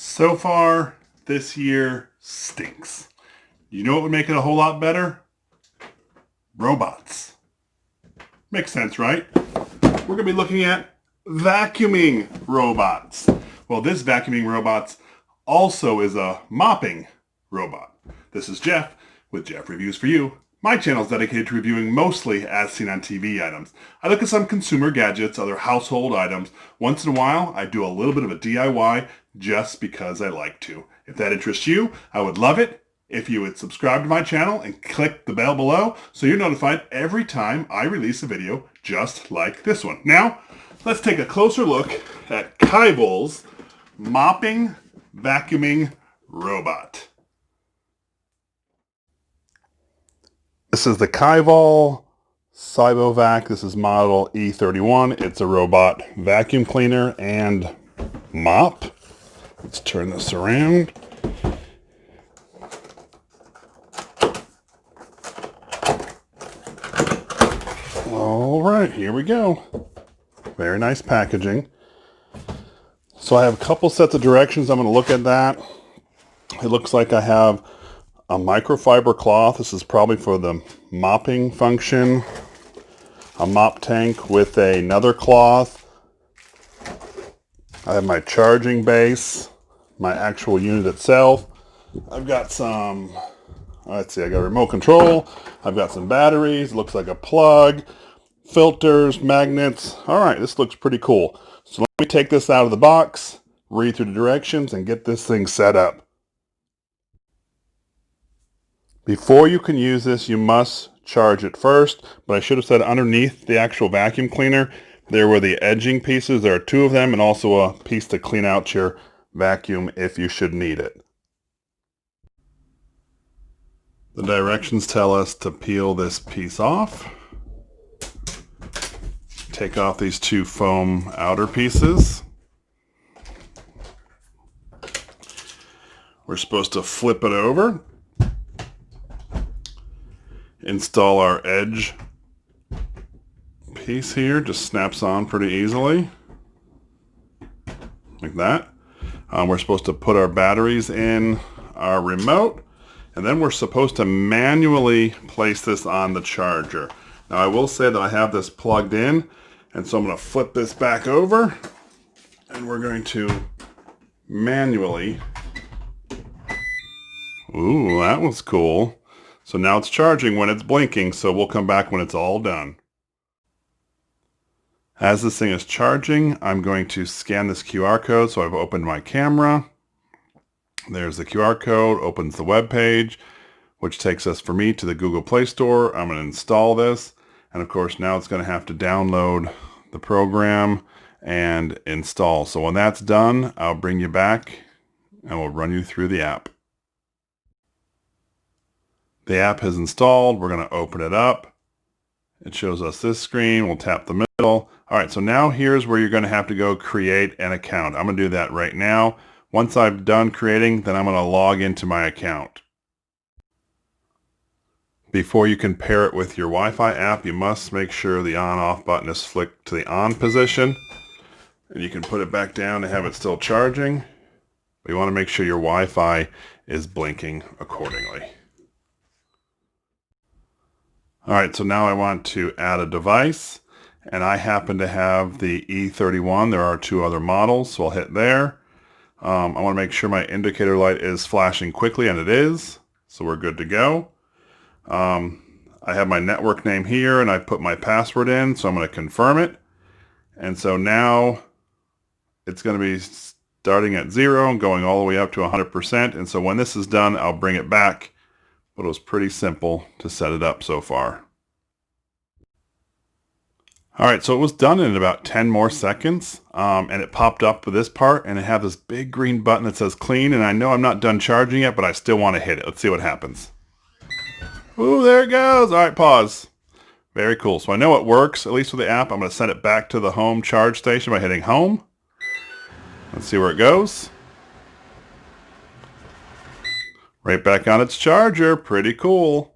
So far, this year stinks. You know what would make it a whole lot better? Robots. Makes sense, right? We're going to be looking at vacuuming robots. Well, this vacuuming robot also is a mopping robot. This is Jeff with Jeff Reviews for You. My channel is dedicated to reviewing mostly as seen on TV items. I look at some consumer gadgets, other household items. Once in a while, I do a little bit of a DIY just because I like to. If that interests you, I would love it if you would subscribe to my channel and click the bell below so you're notified every time I release a video just like this one. Now, let's take a closer look at Kyvol's mopping vacuuming robot. This is the Kyvol Cybovac. This is model E31. It's a robot vacuum cleaner and mop. Let's turn this around. All right, here we go. Very nice packaging. So I have a couple sets of directions. I'm going to look at that. It looks like I have a microfiber cloth. This is probably for the mopping function. A mop tank with another cloth. I have my charging base, my actual unit itself. I've got some, let's see, I got a remote control. I've got some batteries. It looks like a plug, filters, magnets. All right, this looks pretty cool. So let me take this out of the box, read through the directions, and get this thing set up. Before you can use this, you must charge it first, but I should have said underneath the actual vacuum cleaner, there were the edging pieces. There are two of them and also a piece to clean out your vacuum if you should need it. The directions tell us to peel this piece off. Take off these two foam outer pieces. We're supposed to flip it over. Install our edge piece here. Just snaps on pretty easily. Like that. We're supposed to put our batteries in our remote. And then we're supposed to manually place this on the charger. Now I will say that I have this plugged in. And so I'm going to flip this back over. And we're going to manually... Ooh, that was cool. So now it's charging when it's blinking, so we'll come back when it's all done. As this thing is charging, I'm going to scan this QR code. So I've opened my camera. There's the QR code, opens the web page, which takes us for me to the Google Play Store. I'm going to install this. And of course, now it's going to have to download the program and install. So when that's done, I'll bring you back and we'll run you through the app. The app has installed. We're going to open it up. It shows us this screen. We'll tap the middle. All right, so now here's where you're going to have to go create an account. I'm going to do that right now. Once I've done creating, then I'm going to log into my account. Before you can pair it with your Wi-Fi app, you must make sure the on-off button is flicked to the on position. And you can put it back down to have it still charging. But you want to make sure your Wi-Fi is blinking accordingly. Alright, so now I want to add a device, and I happen to have the E31. There are two other models, so I'll hit there. I want to make sure my indicator light is flashing quickly, and it is, so we're good to go. I have my network name here, and I put my password in, so I'm going to confirm it. And so now it's going to be starting at 0 and going all the way up to 100%, and so when this is done, I'll bring it back. But it was pretty simple to set it up so far. Alright, so it was done in about 10 more seconds, and it popped up with this part, and it had this big green button that says clean, and I know I'm not done charging yet, but I still want to hit it. Let's see what happens. Ooh, there it goes! Alright, pause. Very cool. So I know it works, at least with the app. I'm going to send it back to the home charge station by hitting home. Let's see where it goes. Right back on its charger. Pretty cool.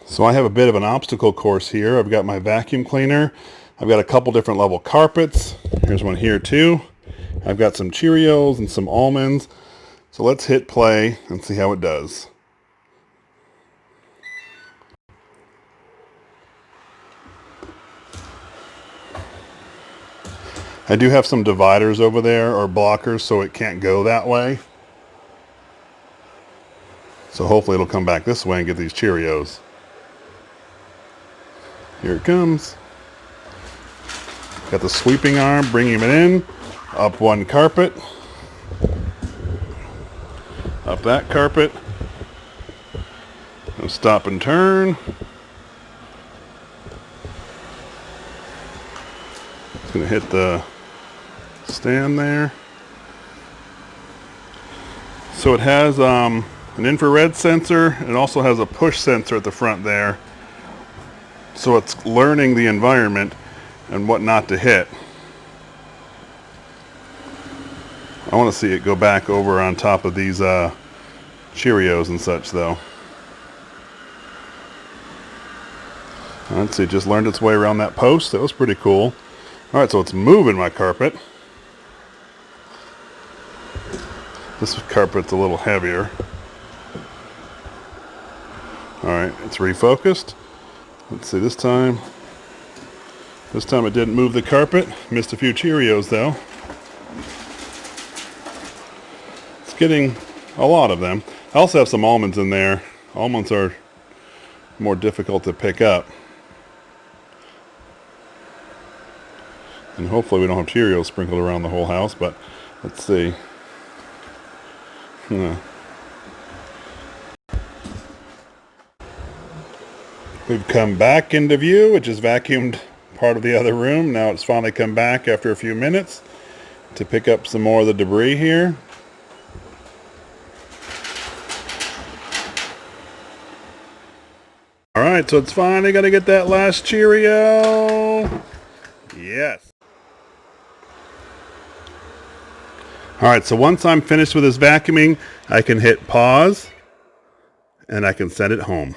So I have a bit of an obstacle course here. I've got my vacuum cleaner. I've got a couple different level carpets. Here's one here too. I've got some Cheerios and some almonds. So let's hit play and see how it does. I do have some dividers over there, or blockers, so it can't go that way. So hopefully it'll come back this way and get these Cheerios. Here it comes. Got the sweeping arm, bringing it in. Up one carpet. Up that carpet. And stop and turn. It's going to hit the stand there. So it has an infrared sensor. It also has a push sensor at the front there. So it's learning the environment and what not to hit. I want to see it go back over on top of these Cheerios and such though. Let's see, it just learned its way around that post. That was pretty cool. Alright, so it's moving my carpet. This carpet's a little heavier. Alright, it's refocused. Let's see, this time it didn't move the carpet. Missed a few Cheerios though. It's getting a lot of them. I also have some almonds in there. Almonds are more difficult to pick up. And hopefully we don't have Cheerios sprinkled around the whole house, but let's see. We've come back into view. It just vacuumed part of the other room. Now it's finally come back after a few minutes to pick up some more of the debris here. Alright, so it's finally got to get that last Cheerio. Yes. Alright, so once I'm finished with this vacuuming, I can hit pause and I can send it home.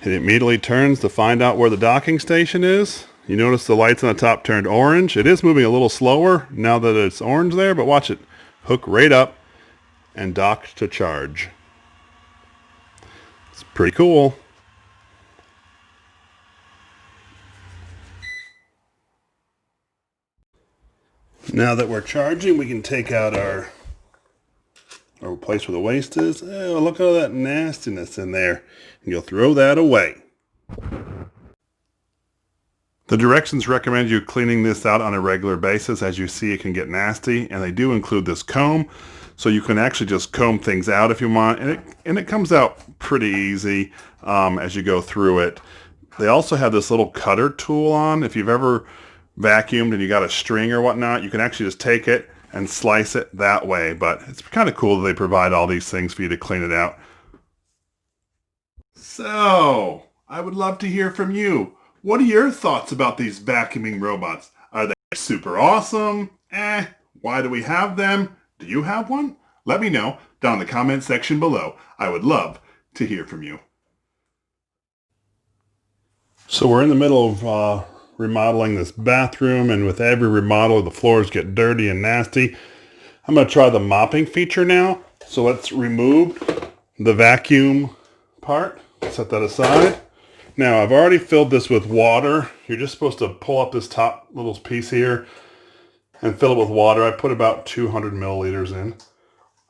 It immediately turns to find out where the docking station is. You notice the lights on the top turned orange. It is moving a little slower now that it's orange there, but watch it hook right up and dock to charge. It's pretty cool. Now that we're charging, we can take out our place where the waste is. Oh, look at all that nastiness in there. And you'll throw that away. The directions recommend you cleaning this out on a regular basis. As you see, it can get nasty, and they do include this comb, so you can actually just comb things out if you want, and it comes out pretty easy as you go through it. They also have this little cutter tool on. If you've ever vacuumed and you got a string or whatnot, you can actually just take it and slice it that way. But it's kind of cool that they provide all these things for you to clean it out. So, I would love to hear from you. What are your thoughts about these vacuuming robots? Are they super awesome? Why do we have them? Do you have one? Let me know down in the comment section below. I would love to hear from you. So we're in the middle of remodeling this bathroom, and with every remodel the floors get dirty and nasty. I'm going to try the mopping feature now. So let's remove the vacuum part. Set that aside. Now I've already filled this with water. You're just supposed to pull up this top little piece here and fill it with water. I put about 200 milliliters in.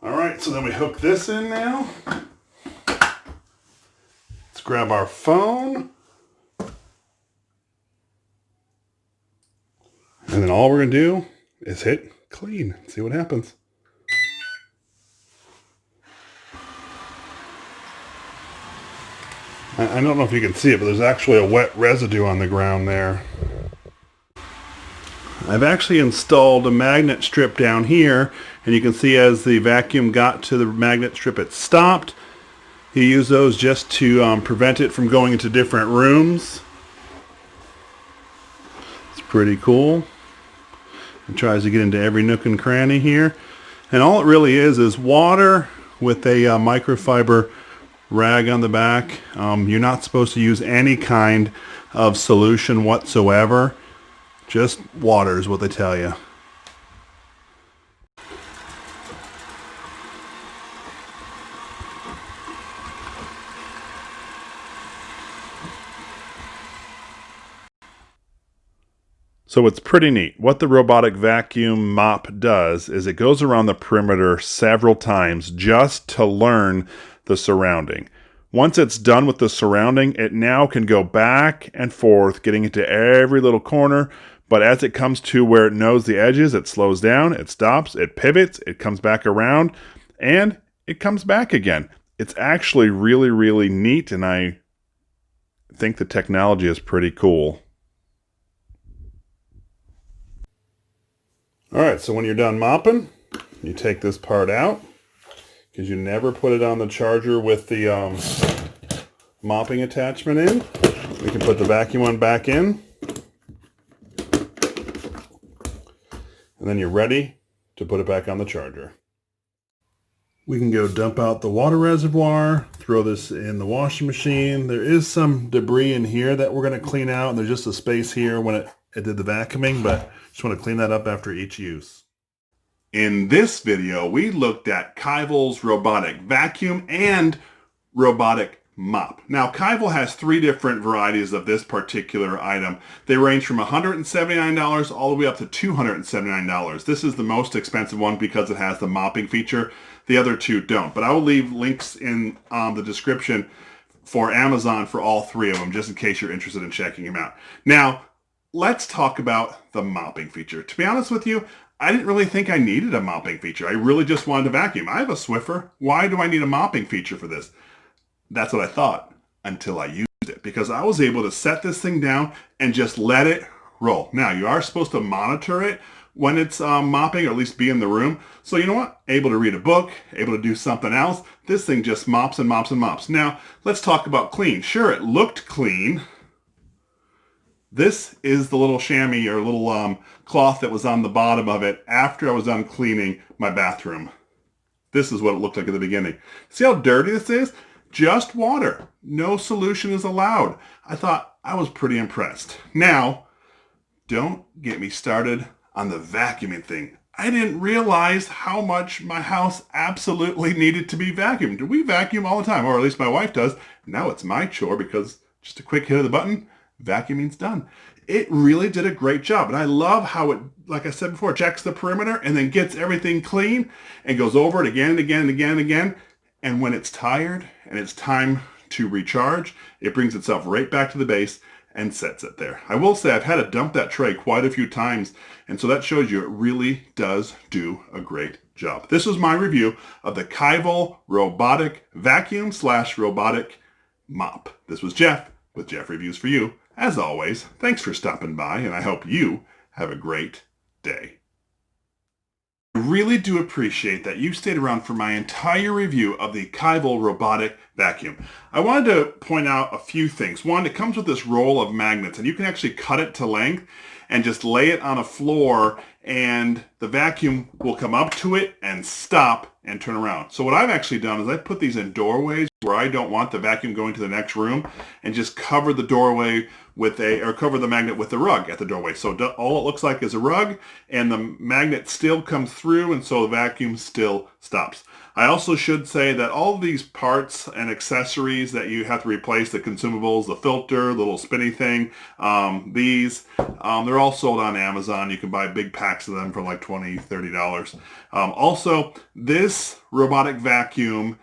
Alright, so then we hook this in now. Let's grab our phone. And then all we're going to do is hit clean. See what happens. I don't know if you can see it, but there's actually a wet residue on the ground there. I've actually installed a magnet strip down here, and you can see as the vacuum got to the magnet strip, it stopped. You use those just to prevent it from going into different rooms. It's pretty cool. It tries to get into every nook and cranny here. And all it really is water with a microfiber rag on the back. You're not supposed to use any kind of solution whatsoever. Just water is what they tell you. So it's pretty neat. What the robotic vacuum mop does is it goes around the perimeter several times just to learn the surrounding. Once it's done with the surrounding, it now can go back and forth, getting into every little corner. But as it comes to where it knows the edges, it slows down, it stops, it pivots, it comes back around, and it comes back again. It's actually really, really neat, and I think the technology is pretty cool. Alright, so when you're done mopping, you take this part out, because you never put it on the charger with the mopping attachment in. We can put the vacuum one back in, and then you're ready to put it back on the charger. We can go dump out the water reservoir, throw this in the washing machine. There is some debris in here that we're going to clean out. There's just a space here when it did the vacuuming, but just want to clean that up after each use. In this video, we looked at Kyvol's robotic vacuum and robotic mop. Now, Kyvol has 3 different varieties of this particular item. They range from $179 all the way up to $279. This is the most expensive one because it has the mopping feature. The other 2 don't. But I will leave links in the description for Amazon for all 3 of them, just in case you're interested in checking them out. Now, let's talk about the mopping feature. To be honest with you, I didn't really think I needed a mopping feature. I really just wanted to vacuum. I have a Swiffer. Why do I need a mopping feature for this? That's what I thought until I used it, because I was able to set this thing down and just let it roll. Now, you are supposed to monitor it when it's mopping, or at least be in the room. So you know what? Able to read a book, able to do something else. This thing just mops and mops and mops. Now, let's talk about clean. Sure, it looked clean. This is the little chamois or little cloth that was on the bottom of it after I was done cleaning my bathroom. This is what it looked like at the beginning. See how dirty this is? Just water. No solution is allowed. I thought I was pretty impressed. Now, don't get me started on the vacuuming thing. I didn't realize how much my house absolutely needed to be vacuumed. We vacuum all the time, or at least my wife does. Now it's my chore because just a quick hit of the button, vacuuming's done. It really did a great job. And I love how it, like I said before, checks the perimeter and then gets everything clean and goes over it again and again and again and again. And when it's tired and it's time to recharge, it brings itself right back to the base and sets it there. I will say I've had to dump that tray quite a few times, and so that shows you it really does do a great job. This was my review of the Kyvol robotic vacuum / robotic mop. This was Jeff with Jeff Reviews for You. As always, thanks for stopping by, and I hope you have a great day. I really do appreciate that you stayed around for my entire review of the Kyvol robotic vacuum. I wanted to point out a few things. One, it comes with this roll of magnets, and you can actually cut it to length and just lay it on a floor, and the vacuum will come up to it and stop and turn around. So what I've actually done is I put these in doorways where I don't want the vacuum going to the next room, and just cover the doorway with cover the magnet with the rug at the doorway. So all it looks like is a rug, and the magnet still comes through, and so the vacuum still stops. I also should say that all of these parts and accessories that you have to replace, the consumables, the filter, the little spinny thing, they're all sold on Amazon. You can buy big packs of them for like $20, $30. Also, this robotic vacuum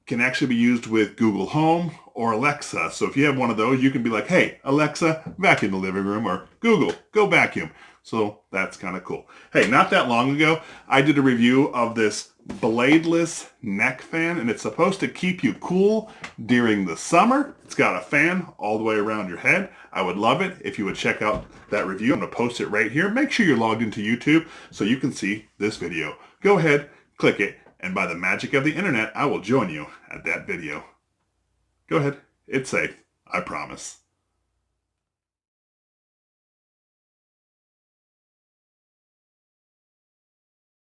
can actually be used with Google Home or Alexa. So if you have one of those, you can be like, hey, Alexa, vacuum the living room, or Google, go vacuum. So that's kind of cool. Hey, not that long ago, I did a review of this bladeless neck fan, and it's supposed to keep you cool during the summer. It's got a fan all the way around your head. I would love it if you would check out that review. I'm going to post it right here. Make sure you're logged into YouTube so you can see this video. Go ahead, click it, and by the magic of the internet, I will join you at that video. Go ahead. It's safe. I promise.